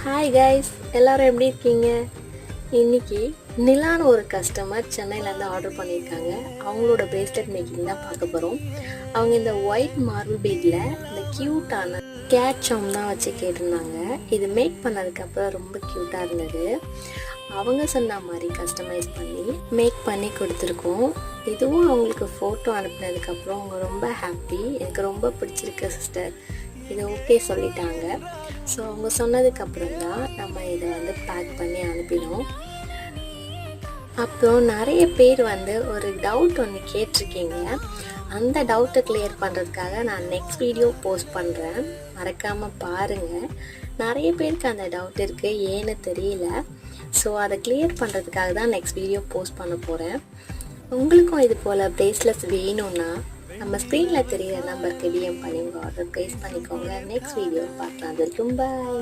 Hi guys, எல்லோரும் எப்படி இருக்கீங்க? இன்றைக்கி நிலான்னு ஒரு கஸ்டமர் சென்னையிலேருந்து ஆர்டர் பண்ணியிருக்காங்க. அவங்களோட பிரேஸ்லெட் மேக்கிங் தான் பார்க்க போகிறோம். அவங்க இந்த ஒயிட் மார்பிள் பீடில் இந்த க்யூட்டான கேட் சாம் தான் வச்சு கேட்டிருந்தாங்க. இது மேக் பண்ணதுக்கப்புறம் ரொம்ப க்யூட்டாக இருந்தது. அவங்க சொன்ன மாதிரி கஸ்டமைஸ் பண்ணி மேக் பண்ணி கொடுத்துருக்கோம். இதுவும் அவங்களுக்கு ஃபோட்டோ அனுப்பினதுக்கப்புறம் அவங்க ரொம்ப ஹாப்பி. எனக்கு ரொம்ப பிடிச்சிருக்கு சிஸ்டர், இது ஓகே சொல்லிட்டாங்க. ஸோ அவங்க சொன்னதுக்கப்புறம் தான் நம்ம இதை பேக் பண்ணி அனுப்பினோம். அப்புறம் நிறைய பேர் ஒரு டவுட் ஒன்று கேட்டிருக்கீங்க. அந்த டவுட்டை கிளியர் பண்ணுறதுக்காக நான் நெக்ஸ்ட் வீடியோ போஸ்ட் பண்ணுறேன், மறக்காமல் பாருங்கள். நிறைய பேருக்கு அந்த டவுட் இருக்குது, ஏன்னு தெரியல. ஸோ அதை கிளியர் பண்ணுறதுக்காக தான் நெக்ஸ்ட் வீடியோ போஸ்ட் பண்ண போகிறேன். உங்களுக்கும் இது போல் பிரேஸ்லெட்ஸ் வேணும்னா நம்ம ஸ்க்ரீனில் தெரிகிற நம்பருக்கு டிஎம் பண்ணி உங்கள் ஆர்டர் ப்ளேஸ் பண்ணிக்கோங்க. நெக்ஸ்ட் வீடியோ பார்க்கலாம். அது வரைக்கும் பாய்.